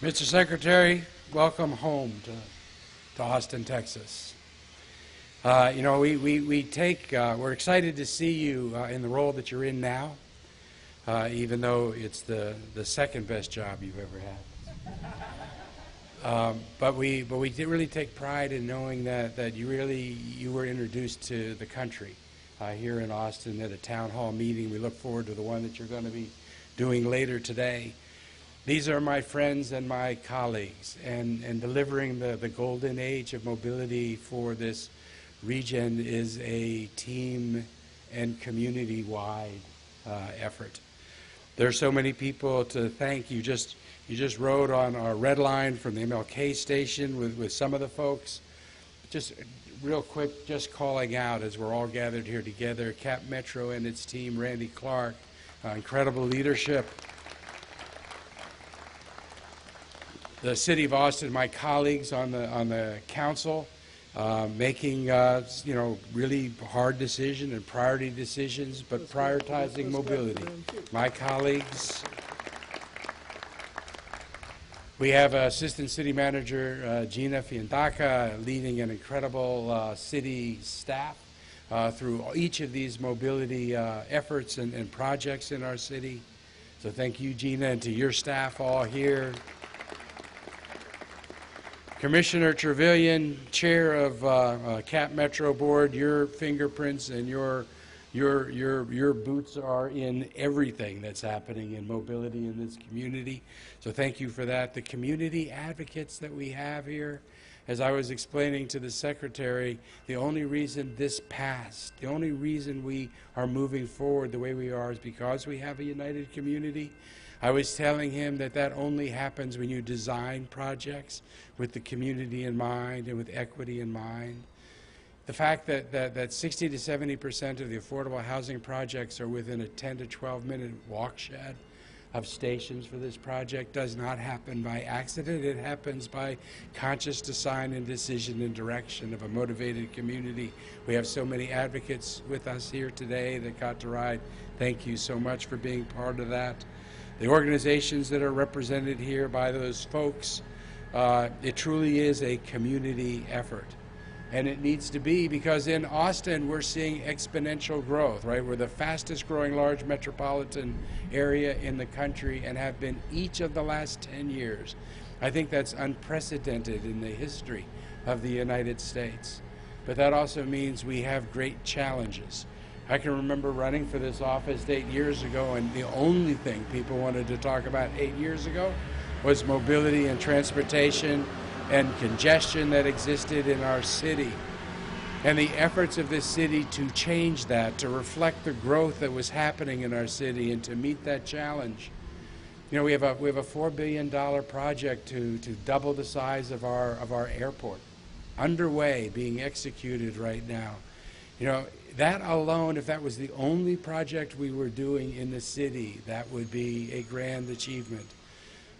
Mr. Secretary, welcome home to Austin, Texas. We're excited to see you in the role that you're in now, even though it's the second best job you've ever had. But we really take pride in knowing that you were introduced to the country here in Austin at a town hall meeting. We look forward to the one that you're going to be doing later today. These are my friends and my colleagues, and delivering the golden age of mobility for this region is a team and community-wide effort. There are so many people to thank. You just rode on our red line from the MLK station with some of the folks. Just real quick, just calling out as we're all gathered here together, Cap Metro and its team, Randy Clark, incredible leadership. The City of Austin, my colleagues on the council, making really hard decisions and priority decisions, but prioritizing mobility. My colleagues. We have Assistant City Manager Gina Fiandaca leading an incredible city staff through each of these mobility efforts and projects in our city. So thank you, Gina, and to your staff all here. Commissioner Trevelyan, Chair of Cap Metro Board, your fingerprints and your boots are in everything that's happening in mobility in this community. So thank you for that. The community advocates that we have here, as I was explaining to the Secretary, the only reason this passed, the only reason we are moving forward the way we are is because we have a united community. I was telling him that only happens when you design projects with the community in mind and with equity in mind. The fact that 60 to 70% of the affordable housing projects are within a 10 to 12 minute walk shed of stations for this project does not happen by accident. It happens by conscious design and decision and direction of a motivated community. We have so many advocates with us here today that got to ride. Thank you so much for being part of that. The organizations that are represented here by those folks, it truly is a community effort. And it needs to be, because in Austin we're seeing exponential growth, right? We're the fastest growing large metropolitan area in the country and have been each of the last 10 years. I think that's unprecedented in the history of the United States. But that also means we have great challenges. I can remember running for this office 8 years ago, and the only thing people wanted to talk about 8 years ago was mobility and transportation and congestion that existed in our city. And the efforts of this city to change that, to reflect the growth that was happening in our city and to meet that challenge. You know, we have a $4 billion project to double the size of our airport, underway, being executed right now. You know, that alone, if that was the only project we were doing in the city, that would be a grand achievement.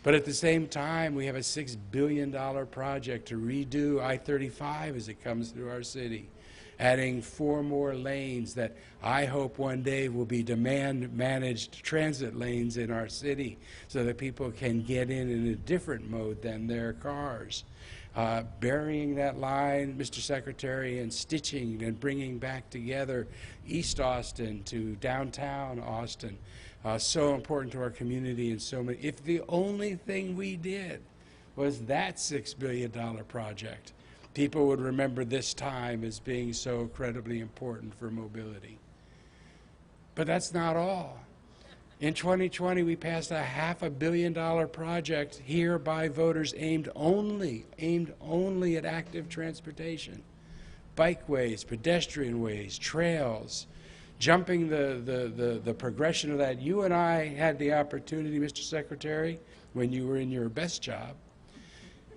But at the same time, we have a $6 billion project to redo I-35 as it comes through our city, adding 4 more lanes that I hope one day will be demand-managed transit lanes in our city so that people can get in a different mode than their cars. Burying that line, Mr. Secretary, and stitching and bringing back together East Austin to downtown Austin. So important to our community and so many. If the only thing we did was that $6 billion project, people would remember this time as being so incredibly important for mobility. But that's not all. In 2020, we passed a $500 million project here by voters aimed only at active transportation, bikeways, pedestrian ways, trails, jumping the progression of that. You and I had the opportunity, Mr. Secretary, when you were in your best job,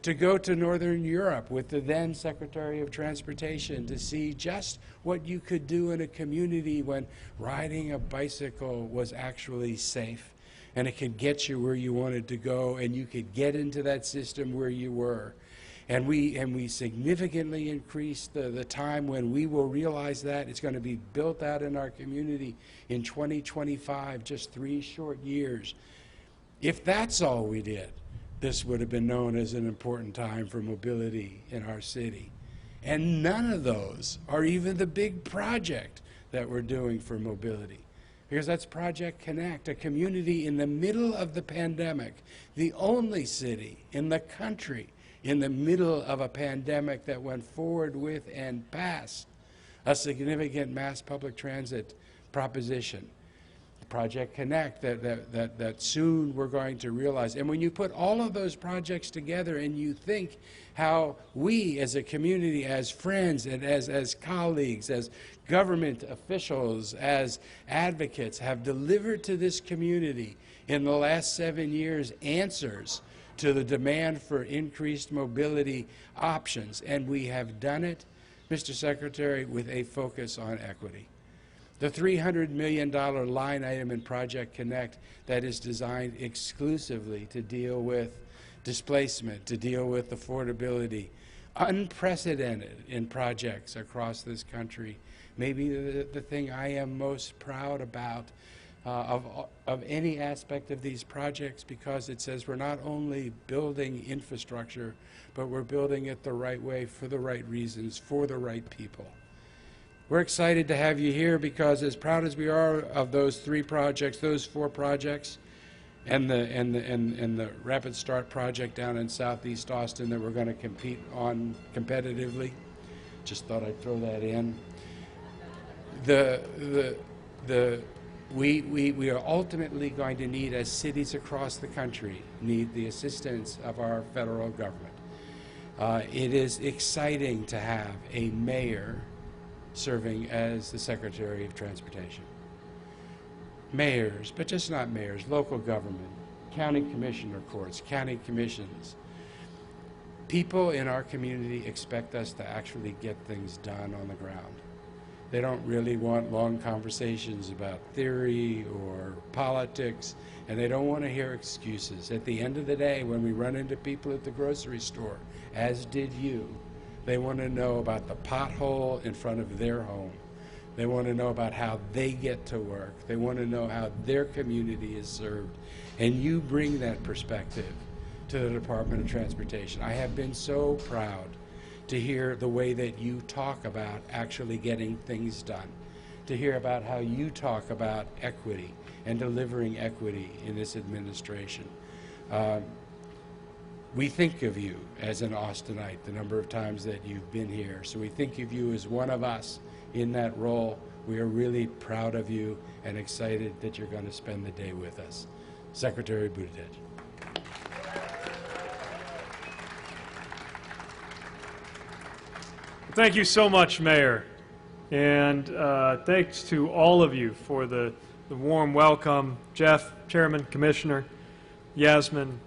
to go to Northern Europe with the then Secretary of Transportation to see just what you could do in a community when riding a bicycle was actually safe and it could get you where you wanted to go and you could get into that system where you were. And we significantly increased the time when we will realize that. It's going to be built out in our community in 2025, just 3 short years. If that's all we did, this would have been known as an important time for mobility in our city. And none of those are even the big project that we're doing for mobility. Because that's Project Connect, a community in the middle of the pandemic, the only city in the country in the middle of a pandemic that went forward with and passed a significant mass public transit proposition. Project Connect that soon we're going to realize. And when you put all of those projects together and you think how we as a community, as friends and as colleagues, as government officials, as advocates have delivered to this community in the last 7 years answers to the demand for increased mobility options. And we have done it, Mr. Secretary, with a focus on equity. The $300 million line item in Project Connect that is designed exclusively to deal with displacement, to deal with affordability, unprecedented in projects across this country, maybe the thing I am most proud about of any aspect of these projects, because it says we're not only building infrastructure, but we're building it the right way, for the right reasons, for the right people. We're excited to have you here because, as proud as we are of those 3 projects, those 4 projects, and the Rapid Start project down in Southeast Austin that we're going to compete on competitively, just thought I'd throw that in. We are ultimately going to need, as cities across the country need the assistance of our federal government. It is exciting to have a mayor serving as the Secretary of Transportation. Mayors, but just not mayors, local government, county commissioner courts, county commissions. People in our community expect us to actually get things done on the ground. They don't really want long conversations about theory or politics, and they don't want to hear excuses. At the end of the day, when we run into people at the grocery store, as did you, they want to know about the pothole in front of their home. They want to know about how they get to work. They want to know how their community is served. And you bring that perspective to the Department of Transportation. I have been so proud to hear the way that you talk about actually getting things done, to hear about how you talk about equity and delivering equity in this administration. We think of you as an Austinite the number of times that you've been here. So we think of you as one of us in that role. We are really proud of you and excited that you're going to spend the day with us. Secretary Buttigieg. Thank you so much, Mayor. And thanks to all of you for the warm welcome. Jeff, Chairman, Commissioner, Yasmin,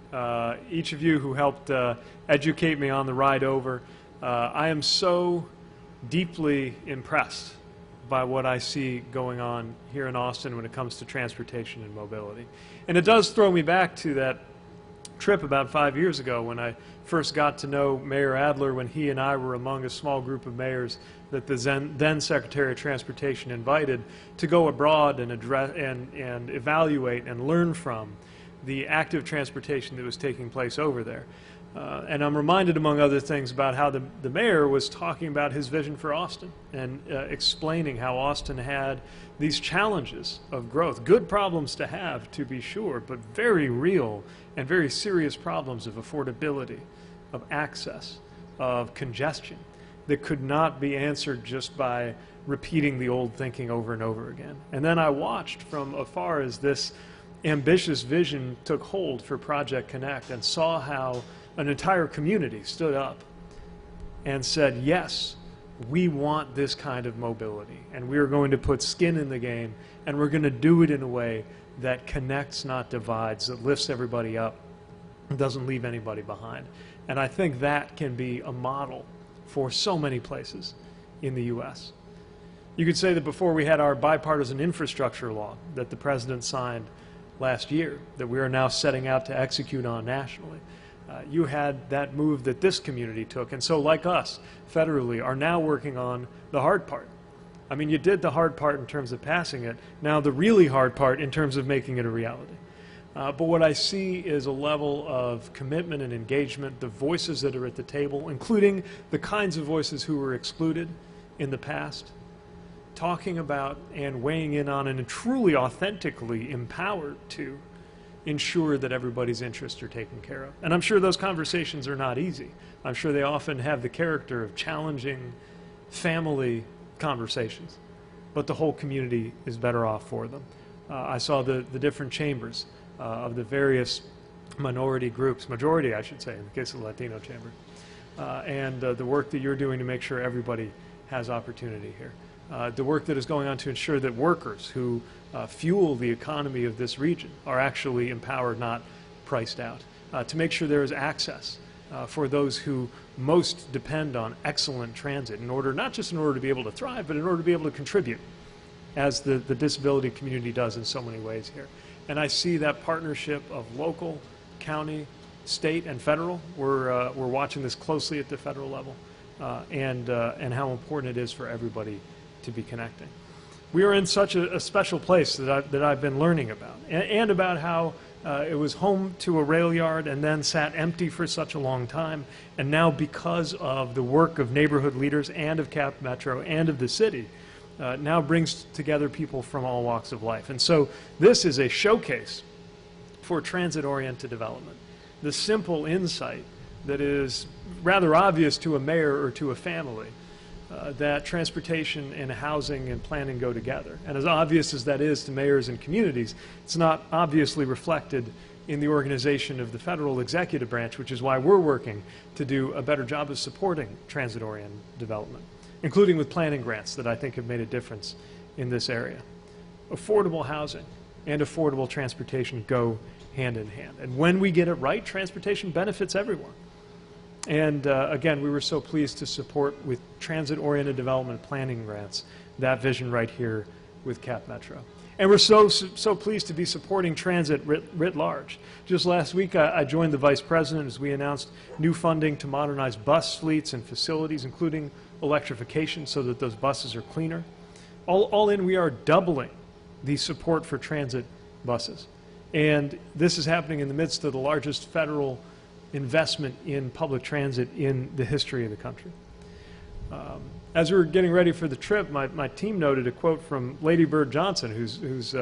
each of you who helped educate me on the ride over. I am so deeply impressed by what I see going on here in Austin when it comes to transportation and mobility. And it does throw me back to that trip about 5 years ago when I first got to know Mayor Adler, when he and I were among a small group of mayors that the then Secretary of Transportation invited to go abroad and address and evaluate and learn from the active transportation that was taking place over there. And I'm reminded, among other things, about how the mayor was talking about his vision for Austin and explaining how Austin had these challenges of growth, good problems to have, to be sure, but very real and very serious problems of affordability, of access, of congestion that could not be answered just by repeating the old thinking over and over again. And then I watched from afar as this ambitious vision took hold for Project Connect and saw how an entire community stood up and said, yes, we want this kind of mobility, and we are going to put skin in the game, and we're going to do it in a way that connects, not divides, that lifts everybody up and doesn't leave anybody behind. And I think that can be a model for so many places in the U.S. You could say that before we had our bipartisan infrastructure law that the President signed last year, that we are now setting out to execute on nationally. You had that move that this community took, and so like us, federally, are now working on the hard part. I mean, you did the hard part in terms of passing it, now the really hard part in terms of making it a reality. But what I see is a level of commitment and engagement, the voices that are at the table, including the kinds of voices who were excluded in the past, talking about and weighing in on and truly authentically empowered to ensure that everybody's interests are taken care of. And I'm sure those conversations are not easy. I'm sure they often have the character of challenging family conversations, but the whole community is better off for them. I saw the different chambers of the various minority groups, majority I should say, in the case of the Latino chamber, and the work that you're doing to make sure everybody has opportunity here. The work that is going on to ensure that workers who fuel the economy of this region are actually empowered, not priced out. To make sure there is access for those who most depend on excellent transit in order, not just in order to be able to thrive, but in order to be able to contribute, as the disability community does in so many ways here. And I see that partnership of local, county, state, and federal. We're watching this closely at the federal level, and how important it is for everybody to be connecting. We are in such a special place that I've been learning about, and about how it was home to a rail yard and then sat empty for such a long time, and now because of the work of neighborhood leaders and of Cap Metro and of the city, now brings together people from all walks of life. And so this is a showcase for transit-oriented development. The simple insight that is rather obvious to a mayor or to a family, that transportation and housing and planning go together. And as obvious as that is to mayors and communities, it's not obviously reflected in the organization of the federal executive branch, which is why we're working to do a better job of supporting transit-oriented development, including with planning grants that I think have made a difference in this area. Affordable housing and affordable transportation go hand in hand. And when we get it right, transportation benefits everyone. And again, we were so pleased to support with transit-oriented development planning grants that vision right here with Cap Metro. And we're so pleased to be supporting transit writ large. Just last week, I joined the Vice President as we announced new funding to modernize bus fleets and facilities, including electrification, so that those buses are cleaner. All in, we are doubling the support for transit buses. And this is happening in the midst of the largest federal investment in public transit in the history of the country. As we were getting ready for the trip, my team noted a quote from Lady Bird Johnson, who's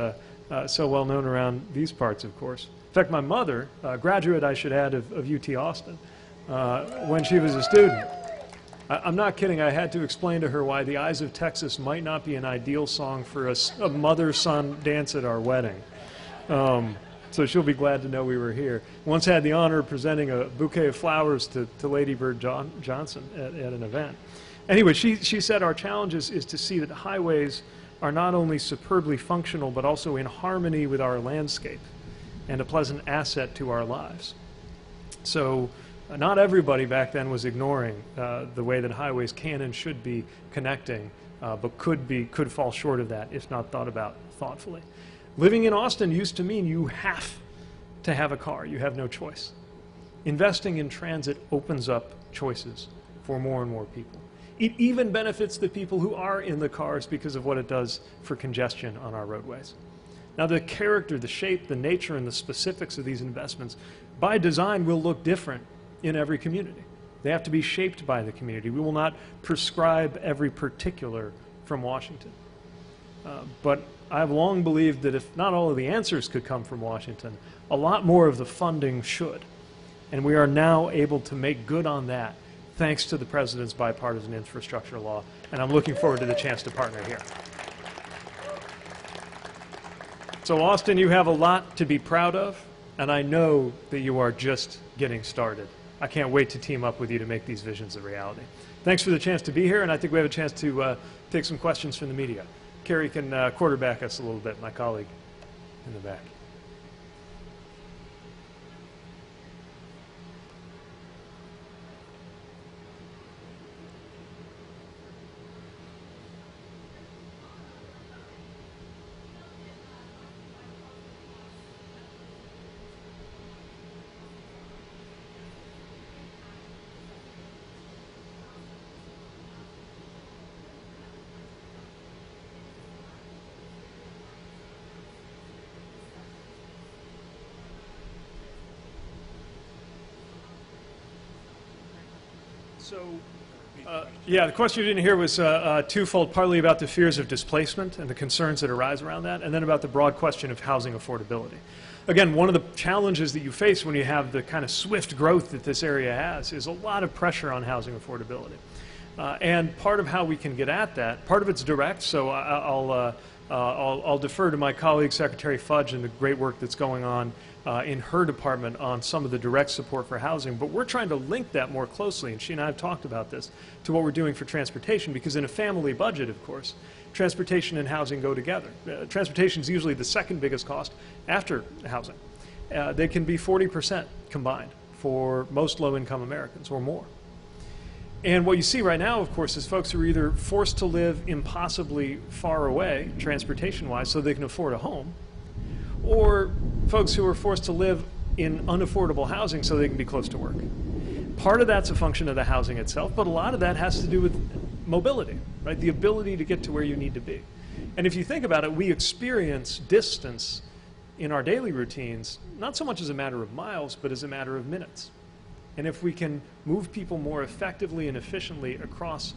so well known around these parts, of course. In fact, my mother, a graduate, I should add, of UT Austin, when she was a student. I'm not kidding. I had to explain to her why The Eyes of Texas might not be an ideal song for a mother-son dance at our wedding. So she'll be glad to know we were here. Once had the honor of presenting a bouquet of flowers to Lady Bird Johnson at an event. Anyway, she said our challenge is to see that highways are not only superbly functional, but also in harmony with our landscape and a pleasant asset to our lives. So not everybody back then was ignoring the way that highways can and should be connecting, but could fall short of that if not thought about thoughtfully. Living in Austin used to mean you have to have a car. You have no choice. Investing in transit opens up choices for more and more people. It even benefits the people who are in the cars because of what it does for congestion on our roadways. Now, the character, the shape, the nature, and the specifics of these investments, by design, will look different in every community. They have to be shaped by the community. We will not prescribe every particular from Washington. But I've long believed that if not all of the answers could come from Washington, a lot more of the funding should. And we are now able to make good on that thanks to the President's bipartisan infrastructure law. And I'm looking forward to the chance to partner here. So Austin, you have a lot to be proud of, and I know that you are just getting started. I can't wait to team up with you to make these visions a reality. Thanks for the chance to be here, and I think we have a chance to take some questions from the media. Carrie can quarterback us a little bit, my colleague in the back. Yeah, the question you didn't hear was twofold, partly about the fears of displacement and the concerns that arise around that, and then about the broad question of housing affordability. Again, one of the challenges that you face when you have the kind of swift growth that this area has is a lot of pressure on housing affordability. And part of how we can get at that, part of it's direct, so I'll defer to my colleague, Secretary Fudge, and the great work that's going on in her department on some of the direct support for housing. But we're trying to link that more closely, and she and I have talked about this, to what we're doing for transportation, because in a family budget, of course, transportation and housing go together. Transportation is usually the second biggest cost after housing. They can be 40% combined for most low-income Americans or more. And what you see right now, of course, is folks who are either forced to live impossibly far away, transportation-wise, so they can afford a home, or folks who are forced to live in unaffordable housing so they can be close to work. Part of that's a function of the housing itself, but a lot of that has to do with mobility, right? The ability to get to where you need to be. And if you think about it, we experience distance in our daily routines, not so much as a matter of miles, but as a matter of minutes. And if we can move people more effectively and efficiently across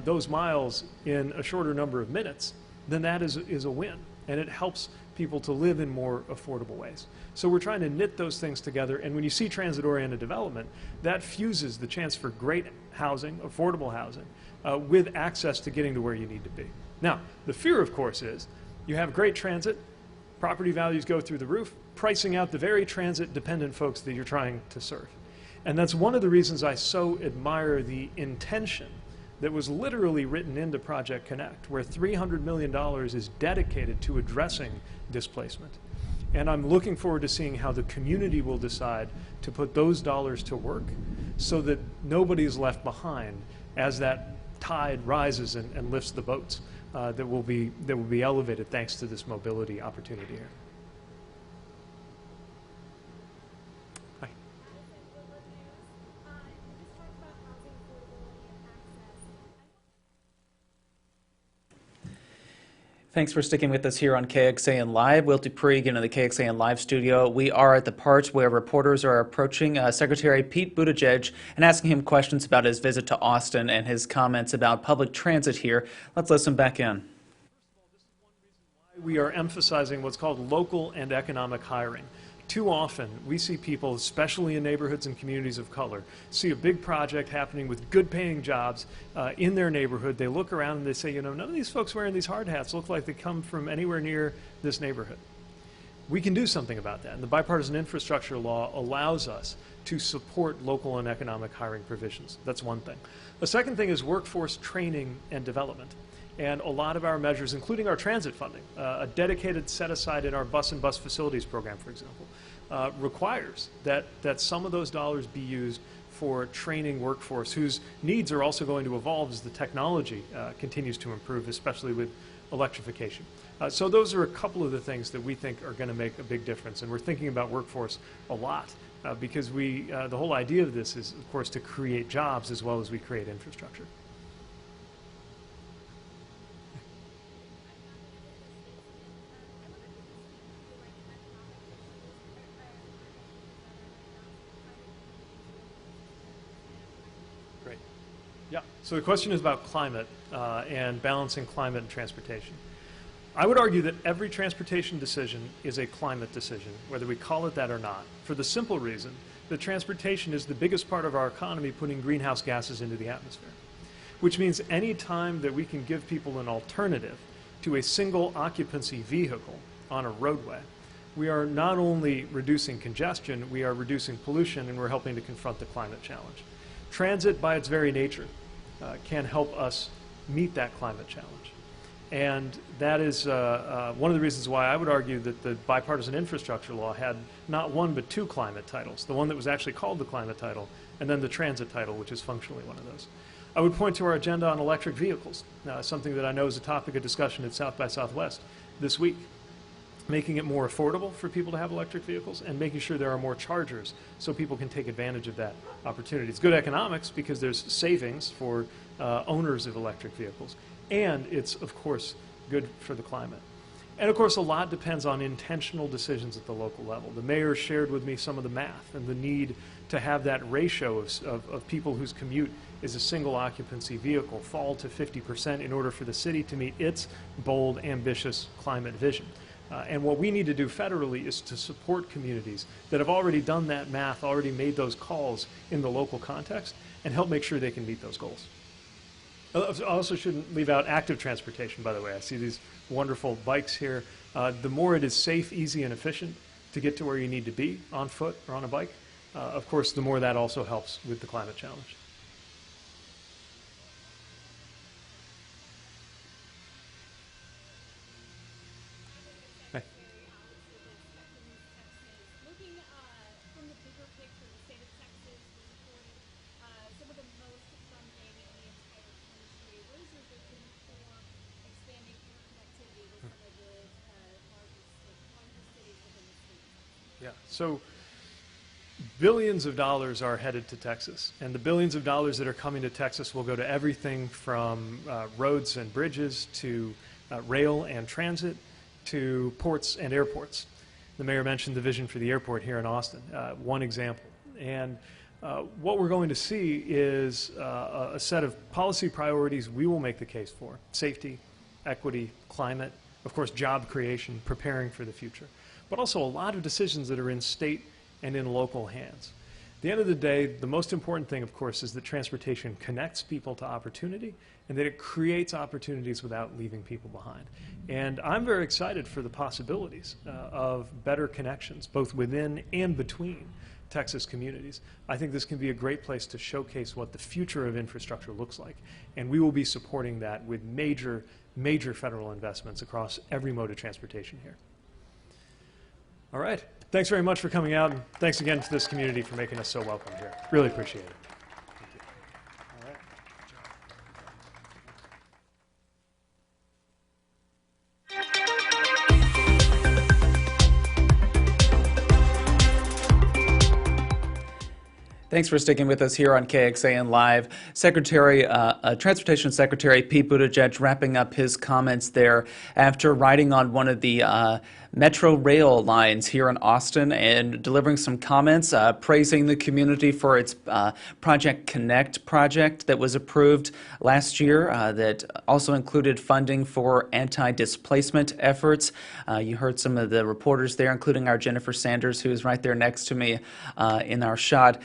those miles in a shorter number of minutes, then that is a win. And it helps people to live in more affordable ways. So we're trying to knit those things together. And when you see transit-oriented development, that fuses the chance for great housing, affordable housing, with access to getting to where you need to be. Now, the fear, of course, is you have great transit, property values go through the roof, pricing out the very transit-dependent folks that you're trying to serve. And that's one of the reasons I so admire the intention that was literally written into Project Connect, where $300 million is dedicated to addressing displacement. And I'm looking forward to seeing how the community will decide to put those dollars to work so that nobody is left behind as that tide rises and lifts the boats that will be elevated thanks to this mobility opportunity here. Thanks for sticking with us here on KXAN Live. Will Dupree again in the KXAN Live studio. We are at the part where reporters are approaching Secretary Pete Buttigieg and asking him questions about his visit to Austin and his comments about public transit here. Let's listen back in. We are emphasizing what's called local and economic hiring. Too often, we see people, especially in neighborhoods and communities of color, see a big project happening with good-paying jobs in their neighborhood. They look around and they say, you know, none of these folks wearing these hard hats look like they come from anywhere near this neighborhood. We can do something about that, and the bipartisan infrastructure law allows us to support local and economic hiring provisions. That's one thing. The second thing is workforce training and development. And a lot of our measures, including our transit funding, a dedicated set aside in our bus and bus facilities program, for example, requires that some of those dollars be used for training workforce whose needs are also going to evolve as the technology continues to improve, especially with electrification. So those are a couple of the things that we think are going to make a big difference. And we're thinking about workforce a lot because the whole idea of this is, of course, to create jobs as well as we create infrastructure. Yeah, so the question is about climate and balancing climate and transportation. I would argue that every transportation decision is a climate decision, whether we call it that or not, for the simple reason that transportation is the biggest part of our economy putting greenhouse gases into the atmosphere, which means any time that we can give people an alternative to a single occupancy vehicle on a roadway, we are not only reducing congestion, we are reducing pollution, and we're helping to confront the climate challenge. Transit, by its very nature, can help us meet that climate challenge. And that is one of the reasons why I would argue that the bipartisan infrastructure law had not one but two climate titles, the one that was actually called the climate title, and then the transit title, which is functionally one of those. I would point to our agenda on electric vehicles, something that I know is a topic of discussion at South by Southwest this week. Making it more affordable for people to have electric vehicles and making sure there are more chargers so people can take advantage of that opportunity. It's good economics because there's savings for owners of electric vehicles, and it's, of course, good for the climate. And of course, a lot depends on intentional decisions at the local level. The mayor shared with me some of the math and the need to have that ratio of people whose commute is a single occupancy vehicle fall to 50% in order for the city to meet its bold, ambitious climate vision. And what we need to do federally is to support communities that have already done that math, already made those calls in the local context, and help make sure they can meet those goals. I also shouldn't leave out active transportation, by the way. I see these wonderful bikes here. The more it is safe, easy, and efficient to get to where you need to be on foot or on a bike, of course, the more that also helps with the climate challenge. Hey. Looking from the bigger picture, the state of Texas reported some of the most funding in the entire country. What is your vision for expanding interconnectivity with some of the largest cities within the state? Yeah. So billions of dollars are headed to Texas, and the billions of dollars that are coming to Texas will go to everything from roads and bridges to rail and transit to ports and airports. The mayor mentioned the vision for the airport here in Austin, one example. And what we're going to see is a set of policy priorities we will make the case for: safety, equity, climate, of course, job creation, preparing for the future, but also a lot of decisions that are in state and in local hands. At the end of the day, the most important thing, of course, is that transportation connects people to opportunity and that it creates opportunities without leaving people behind. And I'm very excited for the possibilities of better connections, both within and between Texas communities. I think this can be a great place to showcase what the future of infrastructure looks like. And we will be supporting that with major, major federal investments across every mode of transportation here. All right. Thanks very much for coming out, and thanks again to this community for making us so welcome here. Really appreciate it. Thank you. All right. Thanks for sticking with us here on KXAN Live. Transportation Secretary Pete Buttigieg wrapping up his comments there after riding on one of the metro rail lines here in Austin and delivering some comments, praising the community for its Project Connect project that was approved last year that also included funding for anti-displacement efforts. You heard some of the reporters there, including our Jennifer Sanders, who is right there next to me in our shot.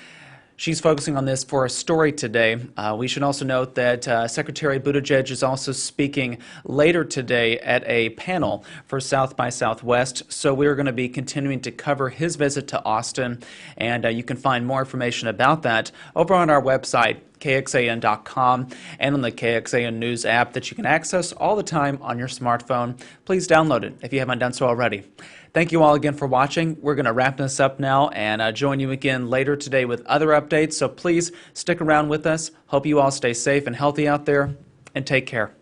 She's focusing on this for a story today. We should also note that Secretary Buttigieg is also speaking later today at a panel for South by Southwest, so we're going to be continuing to cover his visit to Austin, and you can find more information about that over on our website, KXAN.com, and on the KXAN News app that you can access all the time on your smartphone. Please download it if you haven't done so already. Thank you all again for watching. We're going to wrap this up now and join you again later today with other updates, so please stick around with us. Hope you all stay safe and healthy out there, and take care.